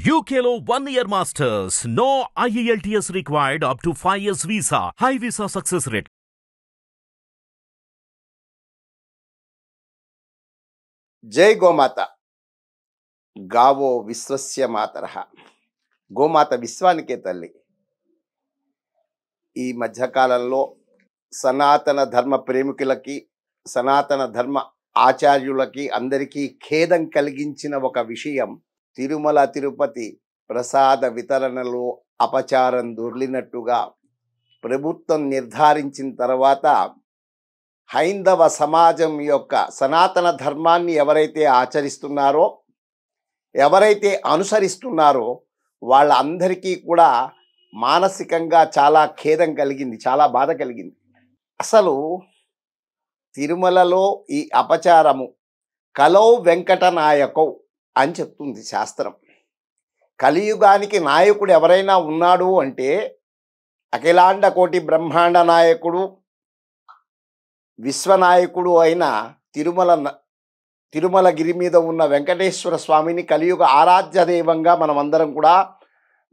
UKLO 1 year masters. No IELTS required up to 5 years visa. High visa success rate. జై గోమాత. గావో విశ్వస్య మాతరః. గోమాత విశ్వానికే తల్లి. ఈ మధ్యకాలంలో సనాతన ధర్మ ప్రేమికులకి, సనాతన ధర్మ ఆచార్యులకి అందరికీ ఖేదం కలిగించిన ఒక విషయం, తిరుమల తిరుపతి ప్రసాద వితరణలో అపచారం దొర్లినట్టుగా ప్రభుత్వం నిర్ధారించిన తర్వాత హైందవ సమాజం యొక్క సనాతన ధర్మాన్ని ఎవరైతే ఆచరిస్తున్నారో, ఎవరైతే అనుసరిస్తున్నారో వాళ్ళందరికీ కూడా మానసికంగా చాలా ఖేదం కలిగింది, చాలా బాధ కలిగింది. అసలు తిరుమలలో ఈ అపచారము కలౌ వెంకట నాయకౌ అని చెప్తుంది శాస్త్రం. కలియుగానికి నాయకుడు ఎవరైనా ఉన్నాడు అంటే అఖిలాండ కోటి బ్రహ్మాండ నాయకుడు, విశ్వనాయకుడు అయిన తిరుమలగిరి మీద ఉన్న వెంకటేశ్వర స్వామిని కలియుగ ఆరాధ్య దైవంగా మనం అందరం కూడా,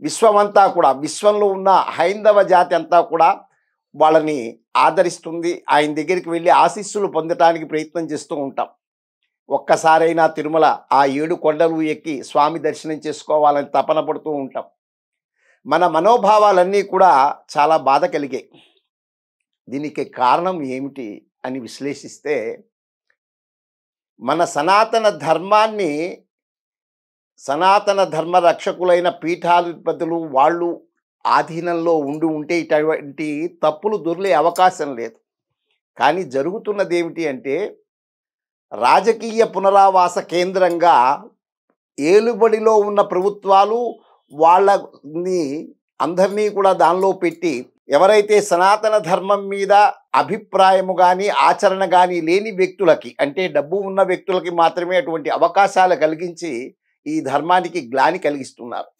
విశ్వమంతా కూడా, విశ్వంలో ఉన్న హైందవ జాతి అంతా కూడా వాళ్ళని ఆదరిస్తుంది. ఆయన దగ్గరికి వెళ్ళి ఆశీస్సులు పొందటానికి ప్రయత్నం చేస్తూ ఉంటాం. ఒక్కసారైనా తిరుమల ఆ 7 కొండలు ఎక్కి స్వామి దర్శనం చేసుకోవాలని తపన పడుతూ ఉంటాం. మన మనోభావాలన్నీ కూడా చాలా బాధ కలిగాయి. దీనికి కారణం ఏమిటి అని విశ్లేషిస్తే, మన సనాతన ధర్మాన్ని, సనాతన ధర్మ రక్షకులైన పీఠాధిపతులు వాళ్ళు ఆధీనంలో ఉంటే ఇటువంటి తప్పులు దొర్లే అవకాశం లేదు. కానీ జరుగుతున్నది ఏమిటి అంటే, రాజకీయ పునరావాస కేంద్రంగా ఏలుబడిలో ఉన్న ప్రభుత్వాలు వాళ్ళని అందరినీ కూడా దానిలో పెట్టి, ఎవరైతే సనాతన ధర్మం మీద అభిప్రాయము కానీ ఆచరణ కానీ లేని వ్యక్తులకి, అంటే డబ్బు ఉన్న వ్యక్తులకి మాత్రమే అటువంటి అవకాశాలు కలిగించి ఈ ధర్మానికి గ్లాని కలిగిస్తున్నారు.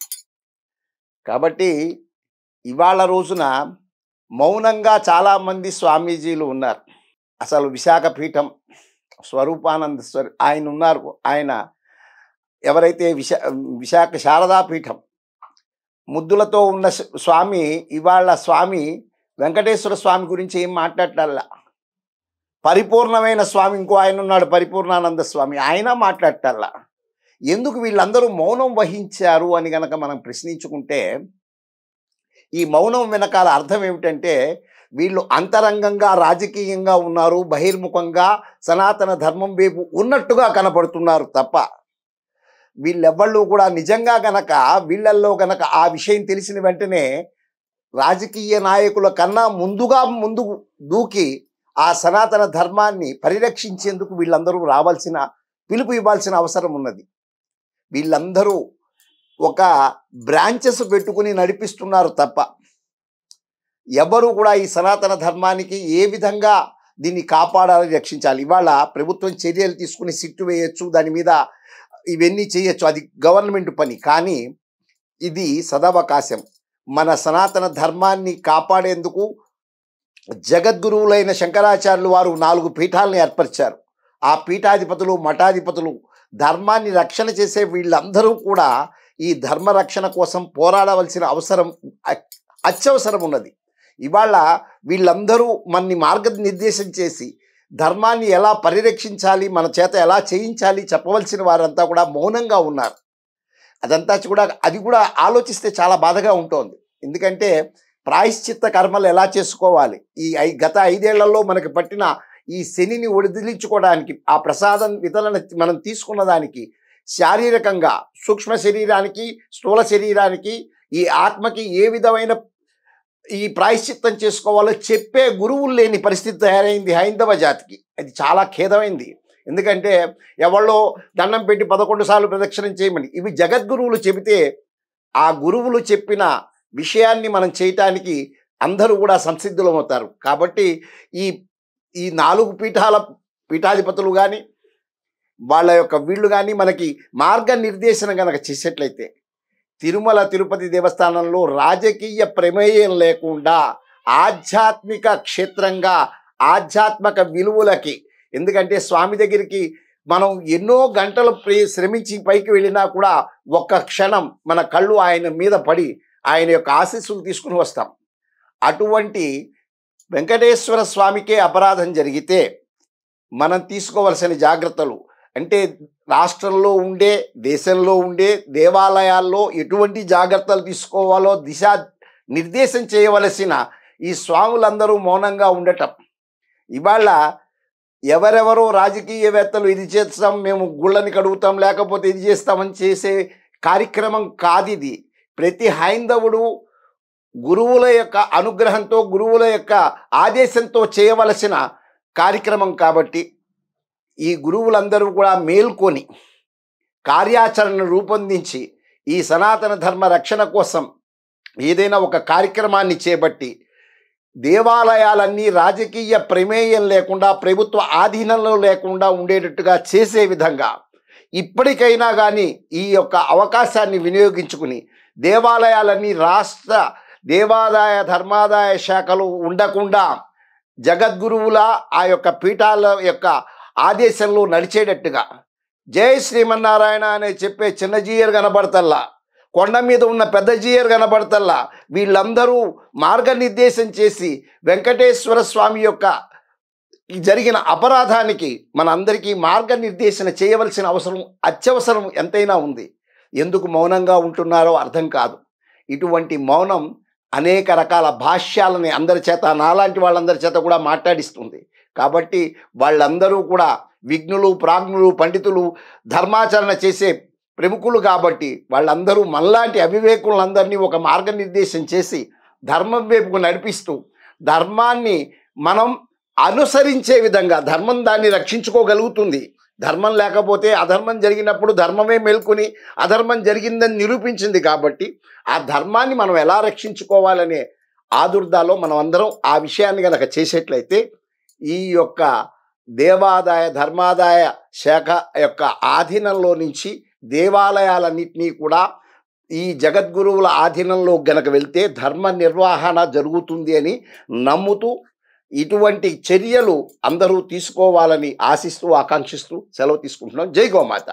కాబట్టి ఇవాళ రోజున మౌనంగా చాలామంది స్వామీజీలు ఉన్నారు. అసలు విశాఖపీఠం స్వరూపానంద ఆయన ఉన్నారు. ఆయన ఎవరైతే విశాఖ శారదాపీఠం ముద్దులతో ఉన్న స్వామి, ఇవాళ స్వామి వెంకటేశ్వర స్వామి గురించి ఏం మాట్లాడాల. పరిపూర్ణమైన స్వామి ఇంకో ఆయన ఉన్నాడు, పరిపూర్ణానంద స్వామి, ఆయన మాట్లాడాల. ఎందుకు వీళ్ళందరూ మౌనం వహించారు అని కనుక మనం ప్రశ్నించుకుంటే, ఈ మౌనం వెనకాల అర్థం ఏమిటంటే, వీళ్ళు అంతరంగంగా రాజకీయంగా ఉన్నారు, బహిర్ముఖంగా సనాతన ధర్మం వైపు ఉన్నట్టుగా కనపడుతున్నారు తప్ప, వీళ్ళెవ్వళ్ళు కూడా నిజంగా గనక వీళ్ళల్లో గనక ఆ విషయం తెలిసిన వెంటనే రాజకీయ నాయకుల కన్నా ముందుకు దూకి ఆ సనాతన ధర్మాన్ని పరిరక్షించేందుకు వీళ్ళందరూ పిలుపు ఇవ్వాల్సిన అవసరం ఉన్నది. వీళ్ళందరూ ఒక బ్రాంచెస్ పెట్టుకుని నడిపిస్తున్నారు తప్ప, ఎవరు కూడా ఈ సనాతన ధర్మానికి ఏ విధంగా దీన్ని కాపాడాలని రక్షించాలి. ఇవాళ ప్రభుత్వం చర్యలు తీసుకుని సిట్టు వేయచ్చు, దాని మీద ఇవన్నీ చేయొచ్చు, అది గవర్నమెంట్ పని. కానీ ఇది సదవకాశం. మన సనాతన ధర్మాన్ని కాపాడేందుకు జగద్గురువులైన శంకరాచార్యులు వారు 4 పీఠాలను ఏర్పరిచారు. ఆ పీఠాధిపతులు, మఠాధిపతులు, ధర్మాన్ని రక్షణ చేసే వీళ్ళందరూ కూడా ఈ ధర్మ రక్షణ కోసం పోరాడవలసిన అవసరం అత్యవసరం ఉన్నది. ఇవాళ వీళ్ళందరూ మనని మార్గనిర్దేశం చేసి ధర్మాన్ని ఎలా పరిరక్షించాలి, మన చేత ఎలా చేయించాలి చెప్పవలసిన వారంతా కూడా మౌనంగా ఉన్నారు. అది కూడా ఆలోచిస్తే చాలా బాధగా ఉంటుంది. ఎందుకంటే ప్రాయశ్చిత్త కర్మలు ఎలా చేసుకోవాలి, ఈ గత 5 ఏళ్లలో మనకి పట్టిన ఈ శనిని వదిలించుకోవడానికి, ఆ ప్రసాదం వితరణ మనం తీసుకున్న దానికి శారీరకంగా, సూక్ష్మ శరీరానికి, స్థూల శరీరానికి, ఈ ఆత్మకి ఏ విధమైన ఈ ప్రాయశ్చిత్తం చేసుకోవాలో చెప్పే గురువులు లేని పరిస్థితి తయారైంది హైందవ జాతికి. అది చాలా ఖేదమైంది. ఎందుకంటే ఎవళ్ళో దండం పెట్టి 11 సార్లు ప్రదక్షిణం చేయమని, ఇవి జగద్గురువులు చెబితే ఆ గురువులు చెప్పిన విషయాన్ని మనం చేయటానికి అందరూ కూడా సంసిద్ధులమవుతారు. కాబట్టి ఈ 4 పీఠాధిపతులు కానీ వాళ్ళ యొక్క వీళ్ళు కానీ మనకి మార్గనిర్దేశన కనుక చేసేట్లయితే, తిరుమల తిరుపతి దేవస్థానంలో రాజకీయ ప్రమేయం లేకుండా ఆధ్యాత్మిక క్షేత్రంగా, ఆధ్యాత్మిక విలువలకి, ఎందుకంటే స్వామి దగ్గరికి మనం ఎన్నో గంటలు శ్రమించి పైకి వెళ్ళినా కూడా ఒక్క క్షణం మన కళ్ళు ఆయన మీద పడి ఆయన యొక్క ఆశీస్సులు తీసుకుని వస్తాం. అటువంటి వెంకటేశ్వర స్వామికే అపరాధం జరిగితే మనం తీసుకోవలసిన జాగ్రత్తలు అంటే రాష్ట్రంలో ఉండే దేశంలో ఉండే దేవాలయాల్లో ఎటువంటి జాగ్రత్తలు తీసుకోవాలో దిశా నిర్దేశం చేయవలసిన ఈ స్వాములందరూ మౌనంగా ఉండటం. ఇవాళ ఎవరెవరో రాజకీయవేత్తలు ఇది చేస్తాం, మేము గుళ్ళని కడుగుతాం, లేకపోతే ఇది చేస్తామని చేసే కార్యక్రమం కాదు ఇది. ప్రతి హైందవుడు గురువుల యొక్క అనుగ్రహంతో గురువుల యొక్క ఆదేశంతో చేయవలసిన కార్యక్రమం కాబట్టి ఈ గురువులందరూ కూడా మేల్కొని కార్యాచరణను రూపొందించి ఈ సనాతన ధర్మ రక్షణ కోసం ఏదైనా ఒక కార్యక్రమాన్ని చేపట్టి దేవాలయాలన్నీ రాజకీయ ప్రమేయం లేకుండా ప్రభుత్వ ఆధీనంలో లేకుండా ఉండేటట్టుగా చేసే విధంగా ఇప్పటికైనా కానీ ఈ యొక్క అవకాశాన్ని వినియోగించుకుని దేవాలయాలన్నీ రాష్ట్ర దేవాదాయ ధర్మాదాయ శాఖలు ఉండకుండా జగద్గురువుల ఆ యొక్క పీఠాల యొక్క ఆదేశంలో నడిచేటట్టుగా జై శ్రీమన్నారాయణ అనే చెప్పే చిన్న జీయర్ కనబడతల్లా, కొండ మీద ఉన్న పెద్ద జీయర్ కనబడతల్లా, వీళ్ళందరూ మార్గనిర్దేశం చేసి వెంకటేశ్వర స్వామి యొక్క జరిగిన అపరాధానికి మనందరికీ మార్గనిర్దేశన చేయవలసిన అవసరం అత్యవసరం ఎంతైనా ఉంది. ఎందుకు మౌనంగా ఉంటున్నారో అర్థం కాదు. ఇటువంటి మౌనం అనేక రకాల భాష్యాలని అందరి చేత నాలాంటి వాళ్ళందరి చేత కూడా మాట్లాడిస్తుంది. కాబట్టి వాళ్ళందరూ కూడా విఘ్నులు, ప్రాజ్ఞులు, పండితులు, ధర్మాచరణ చేసే ప్రముఖులు కాబట్టి వాళ్ళందరూ మనలాంటి అవివేకులందరినీ ఒక మార్గనిర్దేశం చేసి ధర్మం వైపుకు నడిపిస్తూ ధర్మాన్ని మనం అనుసరించే విధంగా ధర్మం దాన్ని రక్షించుకోగలుగుతుంది. ధర్మం లేకపోతే అధర్మం జరిగినప్పుడు ధర్మమే మేల్కొని అధర్మం జరిగిందని నిరూపించింది. కాబట్టి ఆ ధర్మాన్ని మనం ఎలా రక్షించుకోవాలనే ఆదుర్దాలో మనం అందరం ఆ విషయాన్ని కనుక చేసేట్లయితే ఈ యొక్క దేవాదాయ ధర్మాదాయ శాఖ యొక్క ఆధీనంలో నుంచి దేవాలయాలన్నింటినీ కూడా ఈ జగద్గురువుల ఆధీనంలో గనక వెళ్తే ధర్మ నిర్వహణ జరుగుతుంది అని నమ్ముతూ ఇటువంటి చర్యలు అందరూ తీసుకోవాలని ఆశిస్తూ ఆకాంక్షిస్తూ సెలవు తీసుకుంటున్నాం. జై గోమాత.